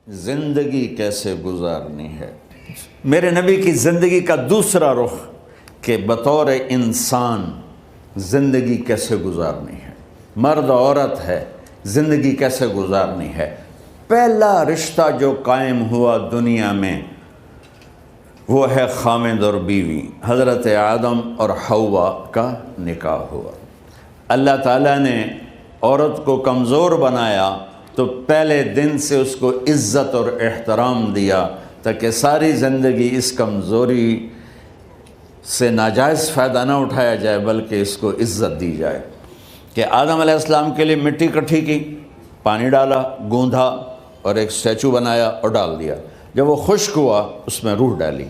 زندگی کیسے گزارنی ہے۔ میرے نبی کی زندگی کا دوسرا رخ کہ بطور انسان زندگی کیسے گزارنی ہے، مرد عورت ہے، زندگی کیسے گزارنی ہے۔ پہلا رشتہ جو قائم ہوا دنیا میں وہ ہے خامد اور بیوی، حضرت آدم اور حوا کا نکاح ہوا۔ اللہ تعالیٰ نے عورت کو کمزور بنایا تو پہلے دن سے اس کو عزت اور احترام دیا تاکہ ساری زندگی اس کمزوری سے ناجائز فائدہ نہ اٹھایا جائے بلکہ اس کو عزت دی جائے۔ کہ آدم علیہ السلام کے لیے مٹی اکٹھی کی، پانی ڈالا، گوندھا اور ایک اسٹیچو بنایا اور ڈال دیا۔ جب وہ خشک ہوا اس میں روح ڈالی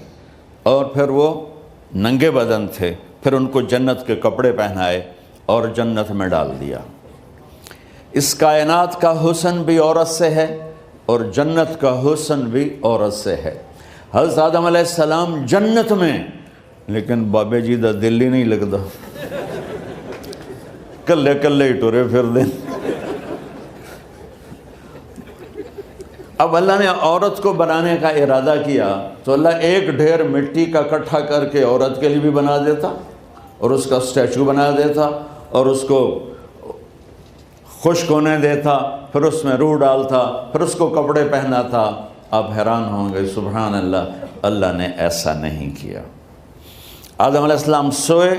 اور پھر وہ ننگے بدن تھے، پھر ان کو جنت کے کپڑے پہنائے اور جنت میں ڈال دیا۔ اس کائنات کا حسن بھی عورت سے ہے اور جنت کا حسن بھی عورت سے ہے۔ حضرت آدم علیہ السلام جنت میں، لیکن بابے جی دا دل ہی نہیں لگتا، کلے کلے ہی ٹرے پھر دیں۔ اب اللہ نے عورت کو بنانے کا ارادہ کیا تو اللہ ایک ڈھیر مٹی کا اکٹھا کر کے عورت کے لیے بھی بنا دیتا اور اس کا اسٹیچو بنا دیتا اور اس کو خشک ہونے دیتا، پھر اس میں روح ڈالتا، پھر اس کو کپڑے پہناتا۔ آپ حیران ہوں گے، سبحان اللہ، اللہ نے ایسا نہیں کیا۔ آدم علیہ السلام سوئے،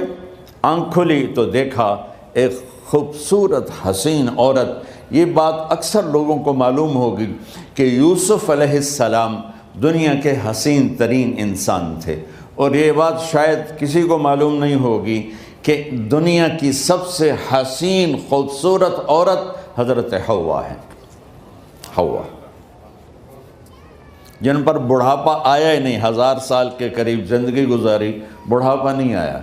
آنکھ کھلی تو دیکھا ایک خوبصورت حسین عورت۔ یہ بات اکثر لوگوں کو معلوم ہوگی کہ یوسف علیہ السلام دنیا کے حسین ترین انسان تھے، اور یہ بات شاید کسی کو معلوم نہیں ہوگی کہ دنیا کی سب سے حسین خوبصورت عورت حضرت حوا ہے۔ حوا جن پر بڑھاپا آیا ہی نہیں، 1000 سال کے قریب زندگی گزاری، بڑھاپا نہیں آیا۔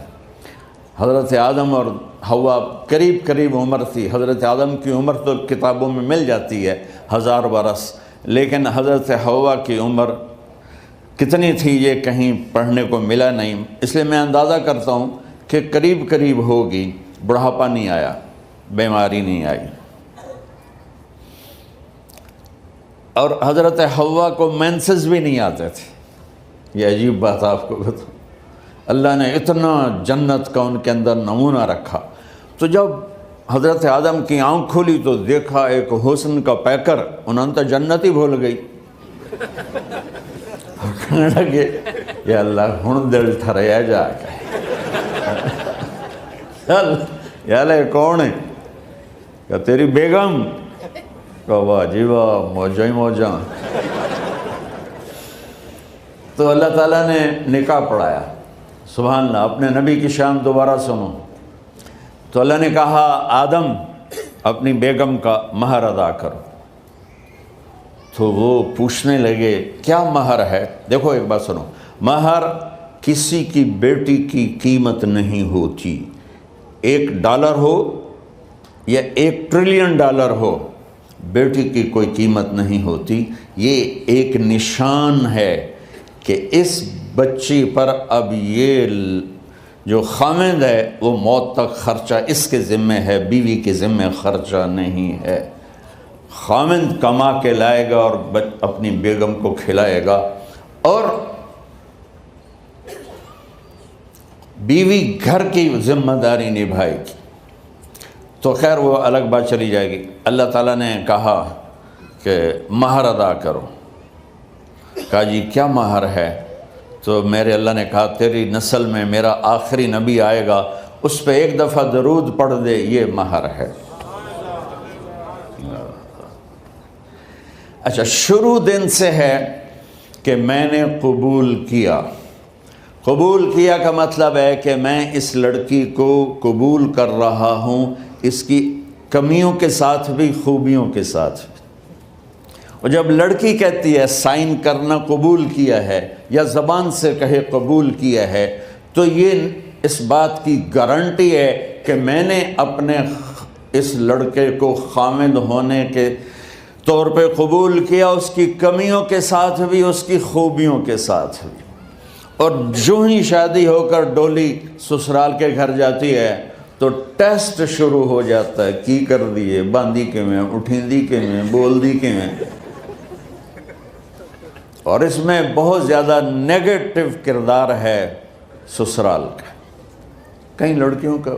حضرت آدم اور حوا قریب قریب عمر تھی۔ حضرت آدم کی عمر تو کتابوں میں مل جاتی ہے 1000 برس، لیکن حضرت حوا کی عمر کتنی تھی یہ کہیں پڑھنے کو ملا نہیں، اس لیے میں اندازہ کرتا ہوں کہ قریب قریب ہوگی۔ بڑھاپا نہیں آیا، بیماری نہیں آئی۔ اور حضرت حوا کو مینسز بھی نہیں آتے تھے۔ یہ عجیب بات آپ کو بتاؤں، اللہ نے اتنا جنت کا ان کے اندر نمونہ رکھا۔ تو جب حضرت آدم کی آنکھ کھلی تو دیکھا ایک حسن کا پیکر، انہوں نے تو جنت ہی بھول گئی۔ کہنے لگے یا اللہ ہن دل ٹھریا جا کے، یا اللہ کون ہے؟ کہ تیری بیگم۔ کہ واہ جی واہ، موجاں ہی موجاں۔ تو اللہ تعالیٰ نے نکاح پڑھایا۔ سبحان اللہ، اپنے نبی کی شان دوبارہ سنو۔ تو اللہ نے کہا آدم اپنی بیگم کا مہر ادا کرو۔ تو وہ پوچھنے لگے کیا مہر ہے؟ دیکھو ایک بات سنو، مہر کسی کی بیٹی کی قیمت نہیں ہوتی۔ $1 ہو یا $1 ٹریلین ہو، بیٹی کی کوئی قیمت نہیں ہوتی۔ یہ ایک نشان ہے کہ اس بچی پر اب یہ جو خامد ہے وہ موت تک خرچہ اس کے ذمہ ہے، بیوی کے ذمہ خرچہ نہیں ہے۔ خامد کما کے لائے گا اور اپنی بیگم کو کھلائے گا، اور بیوی گھر کی ذمہ داری نبھائے گی۔ تو خیر وہ الگ بات چلی جائے گی۔ اللہ تعالیٰ نے کہا کہ مہر ادا کرو۔ کہا جی کیا مہر ہے؟ تو میرے اللہ نے کہا تیری نسل میں میرا آخری نبی آئے گا، اس پہ ایک دفعہ درود پڑھ دے، یہ مہر ہے۔ اچھا، شروع دن سے ہے کہ میں نے قبول کیا۔ قبول کیا کا مطلب ہے کہ میں اس لڑکی کو قبول کر رہا ہوں، اس کی کمیوں کے ساتھ بھی خوبیوں کے ساتھ بھی۔ اور جب لڑکی کہتی ہے سائن کرنا قبول کیا ہے، یا زبان سے کہے قبول کیا ہے، تو یہ اس بات کی گارنٹی ہے کہ میں نے اپنے اس لڑکے کو خامد ہونے کے طور پہ قبول کیا، اس کی کمیوں کے ساتھ بھی، اس کی خوبیوں کے ساتھ بھی۔ اور جو ہی شادی ہو کر ڈولی سسرال کے گھر جاتی ہے تو ٹیسٹ شروع ہو جاتا ہے، کی کر دیے، باندھی کے میں، اٹھیندی کے میں، بول دی کے میں۔ اور اس میں بہت زیادہ نیگیٹو کردار ہے سسرال کا، کئی لڑکیوں کا،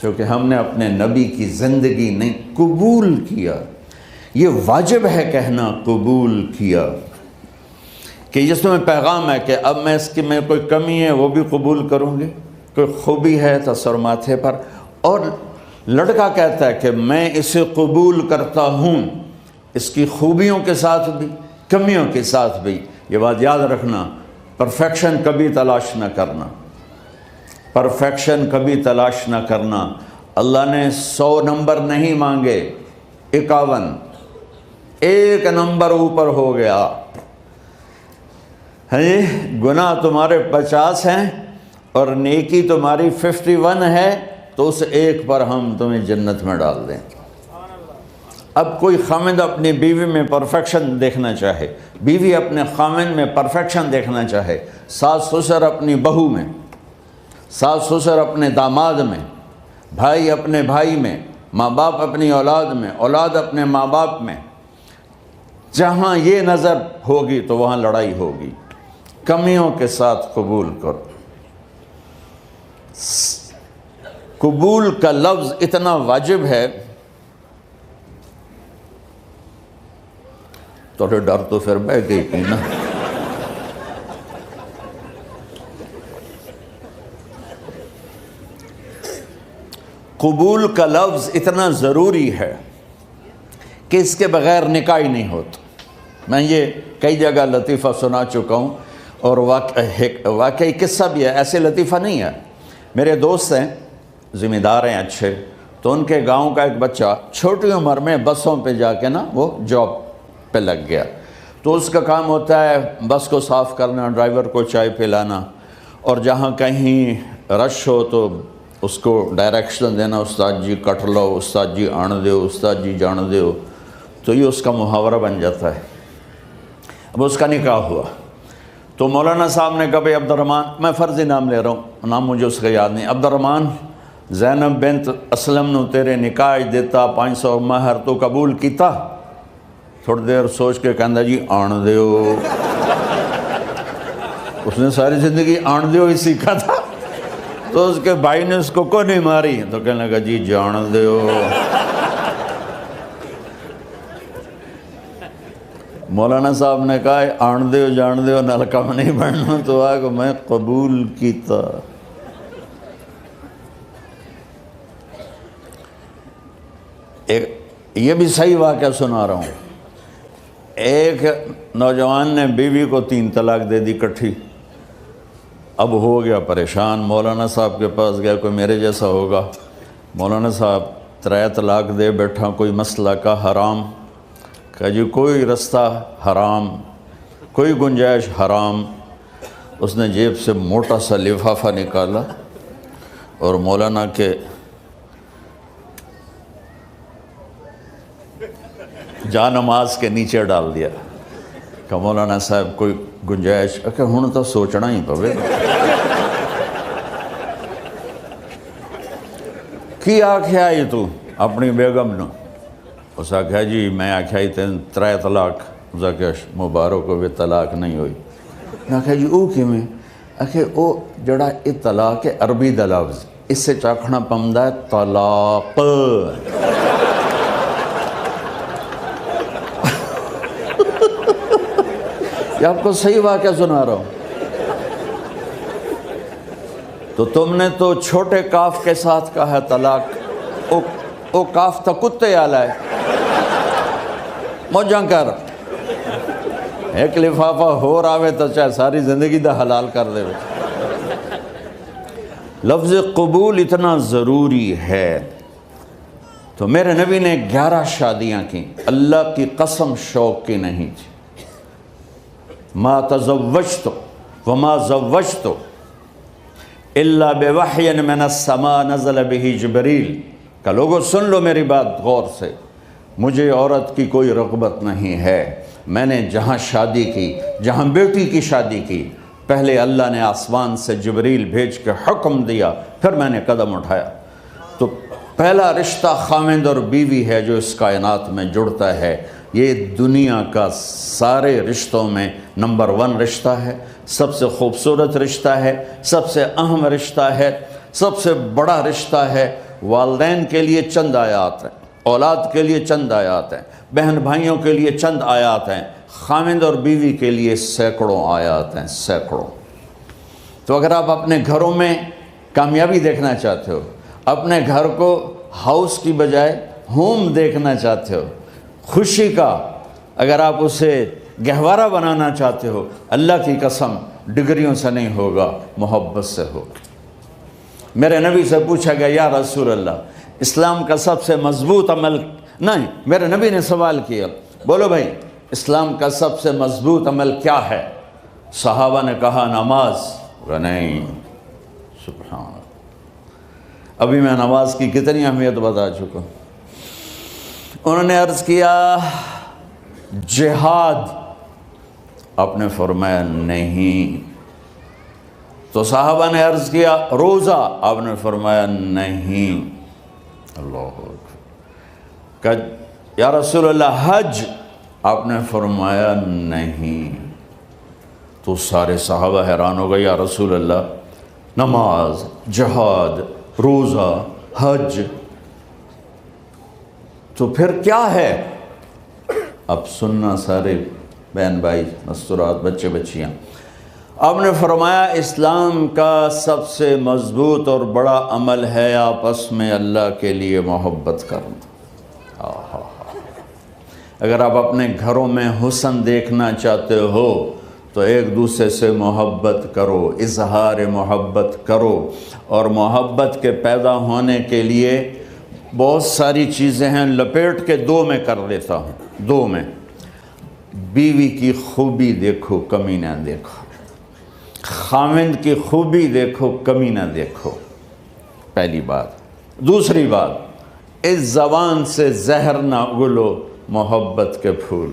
کیونکہ ہم نے اپنے نبی کی زندگی نہیں قبول کیا۔ یہ واجب ہے کہنا قبول کیا، کہ جس میں پیغام ہے کہ اب میں اس کی میں کوئی کمی ہے وہ بھی قبول کروں گی، کوئی خوبی ہے تو سر ماتھے پر، اور لڑکا کہتا ہے کہ میں اسے قبول کرتا ہوں، اس کی خوبیوں کے ساتھ بھی کمیوں کے ساتھ بھی۔ یہ بات یاد رکھنا، پرفیکشن کبھی تلاش نہ کرنا، پرفیکشن کبھی تلاش نہ کرنا۔ اللہ نے 100 نمبر نہیں مانگے، 51، ایک نمبر اوپر ہو گیا۔ گناہ تمہارے 50 ہیں اور نیکی تمہاری 51 ہے، تو اس ایک پر ہم تمہیں جنت میں ڈال دیں۔ اب کوئی خامند اپنی بیوی میں پرفیکشن دیکھنا چاہے، بیوی اپنے خامند میں پرفیکشن دیکھنا چاہے، ساس سسر اپنی بہو میں، ساس سسر اپنے داماد میں، بھائی اپنے بھائی میں، ماں باپ اپنی اولاد میں، اولاد اپنے ماں باپ میں، جہاں یہ نظر ہوگی تو وہاں لڑائی ہوگی۔ کمیوں کے ساتھ قبول کرو۔ قبول کا لفظ اتنا واجب ہے، تو ڈر تو پھر بہ گئی تھی نا۔ قبول کا لفظ اتنا ضروری ہے کہ اس کے بغیر نکاح ہی نہیں ہوتا۔ میں یہ کئی جگہ لطیفہ سنا چکا ہوں، اور واقعی قصہ بھی ہے، ایسے لطیفہ نہیں ہے۔ میرے دوست ہیں، ذمہ دار ہیں اچھے، تو ان کے گاؤں کا ایک بچہ چھوٹی عمر میں بسوں پہ جا کے نا وہ جاب پہ لگ گیا، تو اس کا کام ہوتا ہے بس کو صاف کرنا، ڈرائیور کو چائے پلانا، اور جہاں کہیں رش ہو تو اس کو ڈائریکشن دینا، استاد جی کٹ لو، استاد جی آن دیو، استاد جی جان دیو، تو یہ اس کا محاورہ بن جاتا ہے۔ اب اس کا نکاح ہوا تو مولانا صاحب نے کہا بھائی عبد الرحمن، میں فرضی نام لے رہا ہوں، نام مجھے اس کا یاد نہیں، عبد الرحمن زینب بنت اسلم نو تیرے نکاح دیتا 500 مہر تو قبول کیتا؟ تھوڑی دیر سوچ کے کہندا جی آن دیو۔ اس نے ساری زندگی آن دیو ہی سیکھا تھا، تو اس کے بھائی نے اس کو کوئی نہیں ماری، تو کہنے لگا جی جان دیو۔ مولانا صاحب نے کہا آن دیو جان دیو نال کم نہیں بننا، تو آگا میں قبول کیتا۔ یہ بھی صحیح واقعہ سنا رہا ہوں۔ ایک نوجوان نے بیوی کو 3 طلاق دے دی کٹھی، اب ہو گیا پریشان، مولانا صاحب کے پاس گیا، کوئی میرے جیسا ہوگا، مولانا صاحب 3 طلاق دے بیٹھا، کوئی مسئلہ کا حرام؟ کہا جی کوئی رستہ حرام، کوئی گنجائش حرام۔ اس نے جیب سے موٹا سا لفافہ نکالا اور مولانا کے جا نماز کے نیچے ڈال دیا، کہ مولانا صاحب کوئی گنجائش؟ کہ ہن تو سوچنا ہی پوے۔ کی آکھیا یہ تو اپنی بیگم نو؟ اس آکھیا جی میں آکھیا ہی 3 طلاق، اس آکھیا مبارک ہوئے طلاق نہیں ہوئی۔ میں آکھیا جی او کیویں؟ آکھیا او جڑا یہ طلاق ہے عربی دا لفظ، اس سے چاکھنا پمدا ہے طلاق۔ یہ آپ کو صحیح واقعہ سنا رہا ہوں۔ تو تم نے تو چھوٹے کاف کے ساتھ کہا ہے طلاق، او کاف تا کتے آلا ہے، موجاں کر، ایک لفافہ ہو راوے تو چاہے ساری زندگی دا حلال کر دے۔ لفظ قبول اتنا ضروری ہے۔ تو میرے نبی نے 11 شادیاں کی، اللہ کی قسم شوق کی نہیں تھی۔ ما تزوجت وما زوجت الا بوحی من السماء نزل به جبریل، کہ لوگوں سن لو میری بات غور سے، مجھے عورت کی کوئی رغبت نہیں ہے، میں نے جہاں شادی کی، جہاں بیٹی کی شادی کی، پہلے اللہ نے آسمان سے جبریل بھیج کے حکم دیا، پھر میں نے قدم اٹھایا۔ تو پہلا رشتہ خامند اور بیوی ہے جو اس کائنات میں جڑتا ہے، یہ دنیا کا سارے رشتوں میں نمبر 1 رشتہ ہے، سب سے خوبصورت رشتہ ہے، سب سے اہم رشتہ ہے، سب سے بڑا رشتہ ہے۔ والدین کے لیے چند آیات ہیں، اولاد کے لیے چند آیات ہیں، بہن بھائیوں کے لیے چند آیات ہیں، خاوند اور بیوی کے لیے سینکڑوں آیات ہیں، سینکڑوں۔ تو اگر آپ اپنے گھروں میں کامیابی دیکھنا چاہتے ہو، اپنے گھر کو ہاؤس کی بجائے ہوم دیکھنا چاہتے ہو، خوشی کا اگر آپ اسے گہوارہ بنانا چاہتے ہو، اللہ کی قسم ڈگریوں سے نہیں ہوگا، محبت سے ہوگا۔ میرے نبی سے پوچھا گیا یا رسول اللہ اسلام کا سب سے مضبوط عمل، نہیں، میرے نبی نے سوال کیا، بولو بھائی اسلام کا سب سے مضبوط عمل کیا ہے؟ صحابہ نے کہا نماز۔ نہیں، سبحان اللہ، ابھی میں نماز کی کتنی اہمیت بتا چکا ہوں۔ انہوں نے عرض کیا جہاد، آپ نے فرمایا نہیں۔ تو صحابہ نے عرض کیا روزہ، آپ نے فرمایا نہیں۔ اللہ اکبر۔ کہ یا رسول اللہ حج، آپ نے فرمایا نہیں۔ تو سارے صحابہ حیران ہو گئے، یا رسول اللہ نماز، جہاد، روزہ، حج، تو پھر کیا ہے؟ اب سننا سارے بہن بھائی، مستورات، بچے بچیاں، آپ نے فرمایا اسلام کا سب سے مضبوط اور بڑا عمل ہے آپس میں اللہ کے لیے محبت کرنا۔ اگر آپ اپنے گھروں میں حسن دیکھنا چاہتے ہو تو ایک دوسرے سے محبت کرو، اظہار محبت کرو، اور محبت کے پیدا ہونے کے لیے بہت ساری چیزیں ہیں، لپیٹ کے 2 میں کر لیتا ہوں، 2 میں۔ بیوی کی خوبی دیکھو، کمی نہ دیکھو، خاوند کی خوبی دیکھو، کمی نہ دیکھو، پہلی بات۔ دوسری بات، اس زبان سے زہر نہ اگلو محبت کے پھول،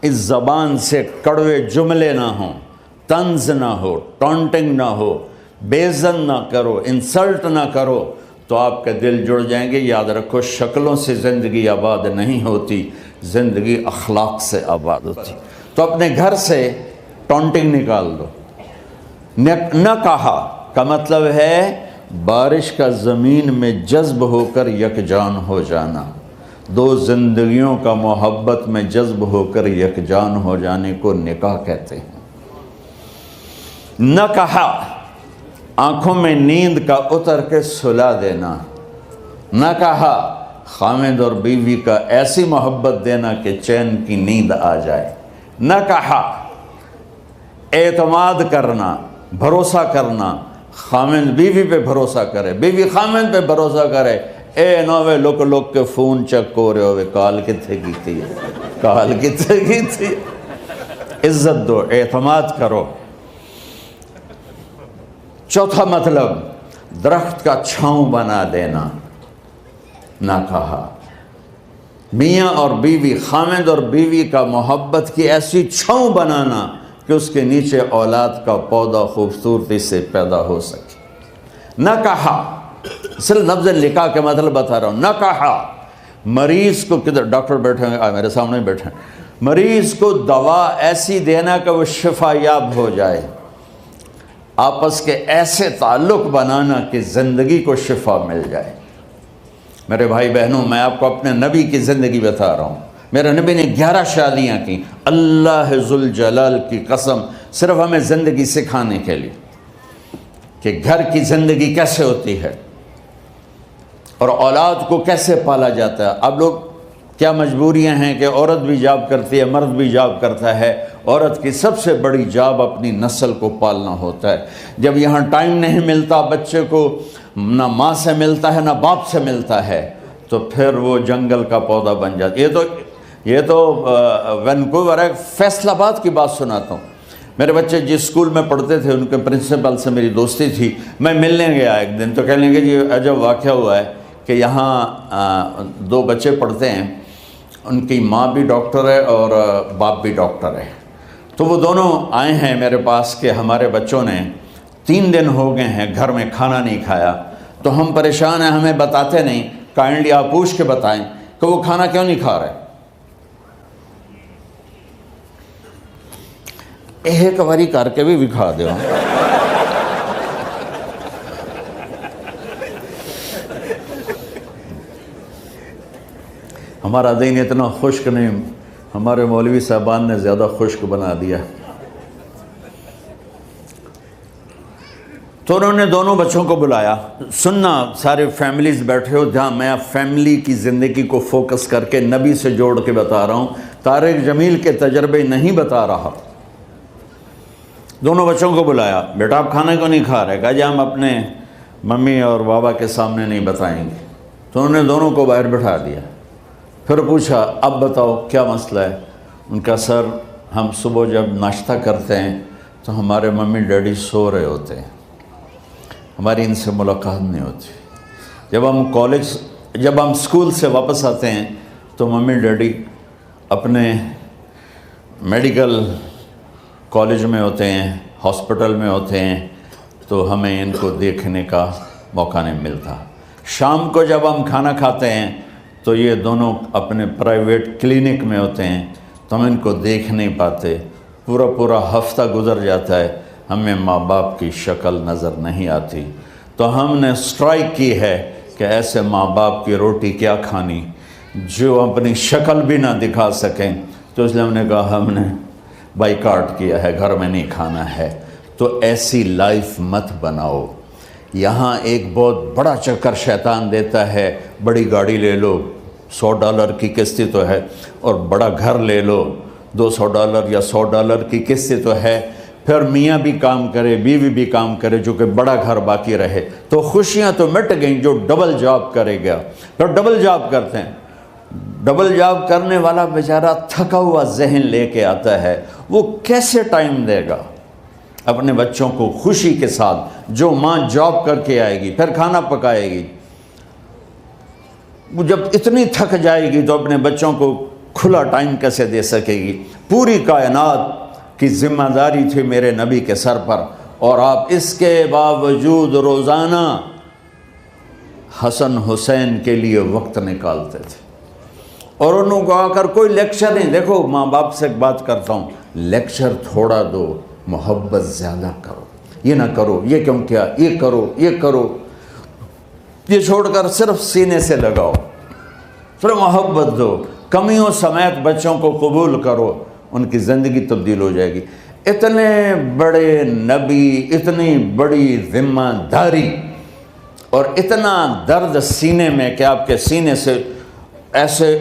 اس زبان سے کڑوے جملے نہ ہوں، طنز نہ ہو، ٹانٹنگ نہ ہو، بےعزت نہ کرو، انسلٹ نہ کرو، تو آپ کے دل جڑ جائیں گے۔ یاد رکھو شکلوں سے زندگی آباد نہیں ہوتی، زندگی اخلاق سے آباد ہوتی۔ تو اپنے گھر سے ٹانٹنگ نکال دو۔ نہ کہا کا مطلب ہے بارش کا زمین میں جذب ہو کر یکجان ہو جانا، 2 زندگیوں کا محبت میں جذب ہو کر یکجان ہو جانے کو نکاح کہتے ہیں۔ نہ کہا آنکھوں میں نیند کا اتر کے سلا دینا، نہ کہا خاوند اور بیوی کا ایسی محبت دینا کہ چین کی نیند آ جائے، نہ کہا اعتماد کرنا، بھروسہ کرنا، خاوند بیوی پہ بھروسہ کرے، بیوی خاوند پہ بھروسہ کرے۔ اے نوے لوک لوک کے فون چیک ہو رہے ہوئے، کال کتنے کی تھی، کال کتنے کی تھی۔ عزت دو، اعتماد کرو۔ چوتھا مطلب درخت کا چھاؤں بنا دینا، نہ کہا میاں اور بیوی، خاوند اور بیوی کا محبت کی ایسی چھاؤں بنانا کہ اس کے نیچے اولاد کا پودا خوبصورتی سے پیدا ہو سکے۔ نہ کہا، صرف لفظ نکاح کے مطلب بتا رہا ہوں، نہ کہا مریض کو، کدھر ڈاکٹر بیٹھے ہیں، میرے سامنے بیٹھے ہیں، مریض کو دوا ایسی دینا کہ وہ شفا یاب ہو جائے، آپس کے ایسے تعلق بنانا کہ زندگی کو شفا مل جائے۔ میرے بھائی بہنوں، میں آپ کو اپنے نبی کی زندگی بتا رہا ہوں۔ میرے نبی نے 11 شادیاں کی، اللہ ذوالجلال کی قسم، صرف ہمیں زندگی سکھانے کے لیے کہ گھر کی زندگی کیسے ہوتی ہے اور اولاد کو کیسے پالا جاتا ہے۔ اب لوگ کیا مجبوریاں ہیں کہ عورت بھی جاب کرتی ہے، مرد بھی جاب کرتا ہے۔ عورت کی سب سے بڑی جاب اپنی نسل کو پالنا ہوتا ہے۔ جب یہاں ٹائم نہیں ملتا بچے کو، نہ ماں سے ملتا ہے نہ باپ سے ملتا ہے، تو پھر وہ جنگل کا پودا بن جاتا ہے۔ یہ تو وینکوور ہے، فیصل آباد کی بات سناتا ہوں۔ میرے بچے جس اسکول میں پڑھتے تھے ان کے پرنسپل سے میری دوستی تھی، میں ملنے گیا ایک دن، تو کہنے لگے جی عجب واقعہ ہوا ہے کہ یہاں 2 بچے پڑھتے ہیں، ان کی ماں بھی ڈاکٹر ہے اور باپ بھی ڈاکٹر ہے، تو وہ دونوں آئے ہیں میرے پاس کہ ہمارے بچوں نے 3 دن ہو گئے ہیں گھر میں کھانا نہیں کھایا، تو ہم پریشان ہیں، ہمیں بتاتے نہیں، کائنڈلی آپ پوچھ کے بتائیں کہ وہ کھانا کیوں نہیں کھا رہے۔ ایک باری کر کے بھی دکھا دو. ہمارا دین اتنا خشک نہیں، ہمارے مولوی صاحبان نے زیادہ خشک بنا دیا. تو انہوں نے دونوں بچوں کو بلایا. سننا، سارے فیملیز بیٹھے ہو جہاں میں فیملی کی زندگی کو فوکس کر کے نبی سے جوڑ کے بتا رہا ہوں، طارق جمیل کے تجربے نہیں بتا رہا. دونوں بچوں کو بلایا. بیٹا آپ کھانے کو نہیں کھا رہے؟ کہا جی ہم اپنے ممی اور بابا کے سامنے نہیں بتائیں گے. تو انہوں نے دونوں کو باہر بٹھا دیا. پھر پوچھا اب بتاؤ کیا مسئلہ ہے؟ ان کا سر ہم صبح جب ناشتہ کرتے ہیں تو ہمارے ممی ڈیڈی سو رہے ہوتے ہیں، ہماری ان سے ملاقات نہیں ہوتی. جب ہم اسکول سے واپس آتے ہیں تو ممی ڈیڈی اپنے میڈیکل کالج میں ہوتے ہیں، ہاسپٹل میں ہوتے ہیں، تو ہمیں ان کو دیکھنے کا موقع نہیں ملتا. شام کو جب ہم کھانا کھاتے ہیں تو یہ دونوں اپنے پرائیویٹ کلینک میں ہوتے ہیں، تو ہم ان کو دیکھ نہیں پاتے. پورا ہفتہ گزر جاتا ہے، ہمیں ماں باپ کی شکل نظر نہیں آتی. تو ہم نے سٹرائک کی ہے کہ ایسے ماں باپ کی روٹی کیا کھانی جو اپنی شکل بھی نہ دکھا سکیں. تو اس لیے ہم نے کہا ہم نے بائیکاٹ کیا ہے، گھر میں نہیں کھانا ہے. تو ایسی لائف مت بناؤ. یہاں ایک بہت بڑا چکر شیطان دیتا ہے، بڑی گاڑی لے لو، $100 کی قسط تو ہے، اور بڑا گھر لے لو، $200 یا $100 کی قسط تو ہے. پھر میاں بھی کام کرے، بیوی بھی کام کرے، جو کہ بڑا گھر باقی رہے، تو خوشیاں تو مٹ گئیں. جو ڈبل جاب کرے گا، پھر ڈبل جاب کرتے ہیں. ڈبل جاب کرنے والا بیچارہ تھکا ہوا ذہن لے کے آتا ہے، وہ کیسے ٹائم دے گا اپنے بچوں کو خوشی کے ساتھ؟ جو ماں جاب کر کے آئے گی پھر کھانا پکائے گی، وہ جب اتنی تھک جائے گی تو اپنے بچوں کو کھلا ٹائم کیسے دے سکے گی؟ پوری کائنات کی ذمہ داری تھی میرے نبی کے سر پر، اور آپ اس کے باوجود روزانہ حسن حسین کے لیے وقت نکالتے تھے. اور انہوں کو آ کر کوئی لیکچر نہیں. دیکھو ماں باپ سے ایک بات کرتا ہوں، لیکچر تھوڑا دو، محبت زیادہ کرو. یہ نہ کرو، یہ کیوں کیا، یہ کرو، یہ کرو، یہ چھوڑ کر صرف سینے سے لگاؤ، صرف محبت دو. کمیوں سمیت بچوں کو قبول کرو، ان کی زندگی تبدیل ہو جائے گی. اتنے بڑے نبی، اتنی بڑی ذمہ داری، اور اتنا درد سینے میں کہ آپ کے سینے سے ایسے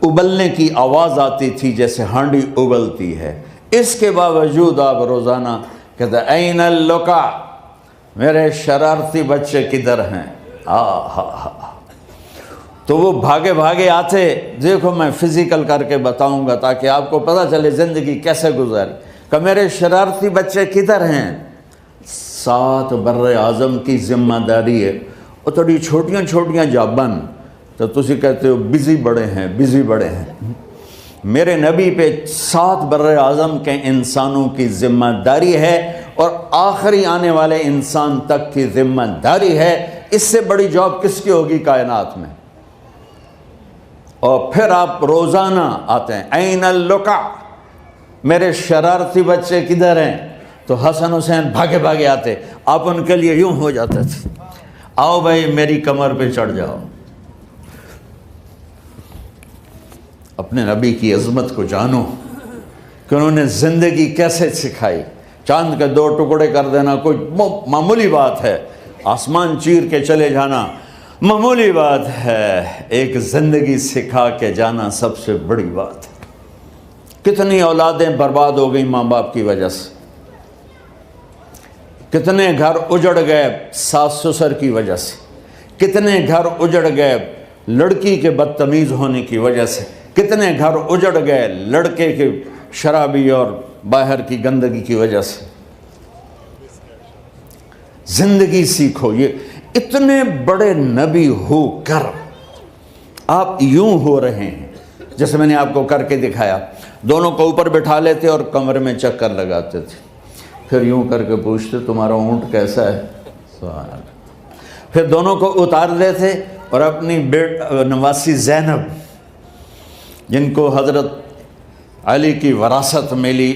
ابلنے کی آواز آتی تھی جیسے ہانڈی ابلتی ہے. اس کے باوجود آپ روزانہ کہتے این اللقا، میرے شرارتی بچے کدھر ہیں؟ تو وہ بھاگے بھاگے آتے. دیکھو میں فزیکل کر کے بتاؤں گا تاکہ آپ کو پتہ چلے زندگی کیسے گزاری. کہ میرے شرارتی بچے کدھر ہیں؟ 7 بر اعظم کی ذمہ داری ہے. اور تھوڑی چھوٹیاں جابن تو تسی کہتے ہو بزی بڑے ہیں، بزی بڑے ہیں. میرے نبی پہ 7 بر اعظم کے انسانوں کی ذمہ داری ہے، اور آخری آنے والے انسان تک کی ذمہ داری ہے. اس سے بڑی جاب کس کی ہوگی کائنات میں؟ اور پھر آپ روزانہ آتے ہیں این اللقا، میرے شرارتی بچے کدھر ہیں؟ تو حسن حسین بھاگے بھاگے آتے. آپ ان کے لیے یوں ہو جاتے تھے، آؤ بھائی میری کمر پہ چڑھ جاؤ. اپنے نبی کی عظمت کو جانو کہ انہوں نے زندگی کیسے سکھائی. چاند کے 2 ٹکڑے کر دینا کوئی معمولی بات ہے، آسمان چیر کے چلے جانا معمولی بات ہے، ایک زندگی سکھا کے جانا سب سے بڑی بات ہے. کتنی اولادیں برباد ہو گئی ماں باپ کی وجہ سے، کتنے گھر اجڑ گئے ساس سسر کی وجہ سے، کتنے گھر اجڑ گئے لڑکی کے بدتمیز ہونے کی وجہ سے، کتنے گھر اجڑ گئے لڑکے کے شرابی اور باہر کی گندگی کی وجہ سے. زندگی سیکھو. یہ اتنے بڑے نبی ہو کر آپ یوں ہو رہے ہیں جیسے میں نے آپ کو کر کے دکھایا. دونوں کو اوپر بٹھا لیتے اور کمرے میں چکر لگاتے تھے، پھر یوں کر کے پوچھتے تمہارا اونٹ کیسا ہے؟ سوال. پھر دونوں کو اتار دیتے اور اپنی نواسی زینب، جن کو حضرت علی کی وراثت ملی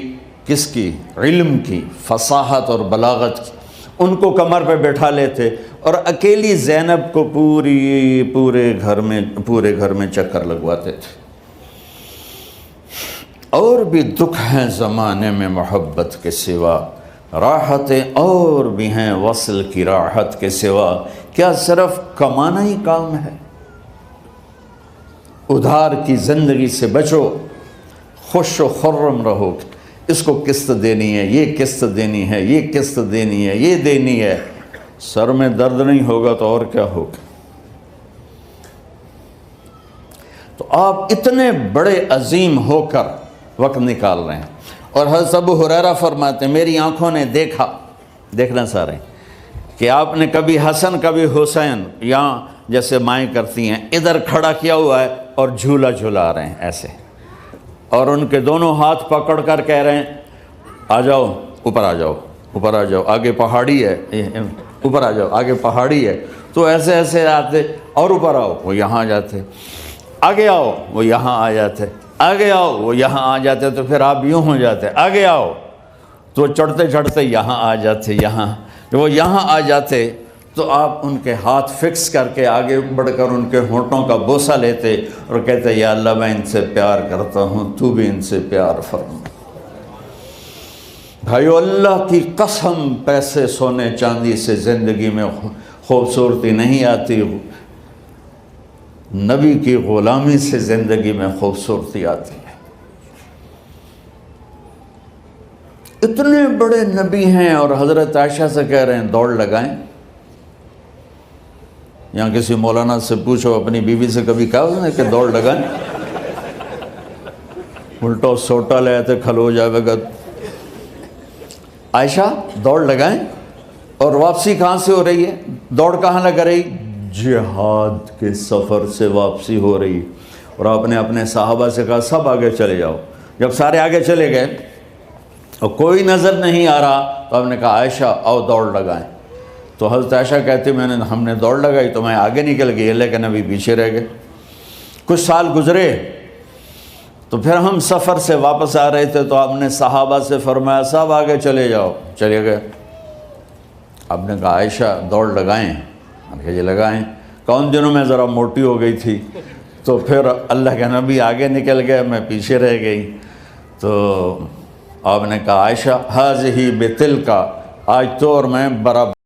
کس کی؟ علم کی، فصاحت اور بلاغت کی، ان کو کمر پہ بٹھا لیتے اور اکیلی زینب کو پورے گھر میں چکر لگواتے تھے۔ اور بھی دکھ ہیں زمانے میں محبت کے سوا، راحتیں اور بھی ہیں وصل کی راحت کے سوا، کیا صرف کمانا ہی کام ہے؟ ادھار کی زندگی سے بچو، خوش و خرم رہو، اس کو قسط دینی ہے، یہ قسط دینی ہے، یہ قسط دینی ہے، یہ دینی ہے، سر میں درد نہیں ہوگا تو اور کیا ہوگا؟ تو آپ اتنے بڑے عظیم ہو کر وقت نکال رہے ہیں۔ اور حضرت ابو ہریرہ فرماتے ہیں میری آنکھوں نے دیکھنا سارے کہ آپ نے کبھی حسن کبھی حسین یہاں جیسے مائیں کرتی ہیں ادھر کھڑا کیا ہوا ہے اور جھولا جھلا رہے ہیں ایسے، اور ان کے دونوں ہاتھ پکڑ کر کہہ رہے ہیں آ جاؤ، اوپر آ جاؤ، اوپر آ جاؤ، آگے پہاڑی ہے، اوپر آ جاؤ، آگے پہاڑی ہے۔ تو ایسے ایسے آتے اور اوپر آؤ، وہ یہاں آ جاتے، آگے آؤ، وہ یہاں آ جاتے، آگے آؤ، وہ یہاں آ جاتے، تو پھر آپ یوں ہو جاتے، آگے آؤ، تو چڑھتے چڑھتے یہاں آ جاتے، یہاں جب وہ یہاں آ جاتے تو آپ ان کے ہاتھ فکس کر کے آگے بڑھ کر ان کے ہونٹوں کا بوسہ لیتے اور کہتے یا اللہ میں ان سے پیار کرتا ہوں، تو بھی ان سے پیار فرما۔ بھائیو اللہ کی قسم، پیسے سونے چاندی سے زندگی میں خوبصورتی نہیں آتی، نبی کی غلامی سے زندگی میں خوبصورتی آتی ہے۔ اتنے بڑے نبی ہیں اور حضرت عائشہ سے کہہ رہے ہیں دوڑ لگائیں۔ یہاں کسی مولانا سے پوچھو اپنی بیوی سے کبھی کہا اس نے کہ دوڑ لگائیں؟ الٹا سوٹا لے آتے کھلو جائے گا۔ عائشہ دوڑ لگائیں، اور واپسی کہاں سے ہو رہی ہے؟ دوڑ کہاں لگ رہی؟ جہاد کے سفر سے واپسی ہو رہی۔ اور آپ نے اپنے صحابہ سے کہا سب آگے چلے جاؤ۔ جب سارے آگے چلے گئے اور کوئی نظر نہیں آ رہا تو آپ نے کہا عائشہ آؤ دوڑ لگائیں۔ تو حضرت عائشہ کہتے ہم نے دوڑ لگائی تو میں آگے نکل گئی لیکن ابھی پیچھے رہ گئے۔ کچھ سال گزرے تو پھر ہم سفر سے واپس آ رہے تھے تو آپ نے صحابہ سے فرمایا سب آگے چلے جاؤ، چلے گئے۔ آپ نے کہا عائشہ دوڑ لگائیں؟ کہ جی لگائیں۔ کون دنوں میں ذرا موٹی ہو گئی تھی تو پھر اللہ کے نبی آگے نکل گئے، میں پیچھے رہ گئی۔ تو آپ نے کہا عائشہ ہذہ بتلک، آج تو اور میں برابر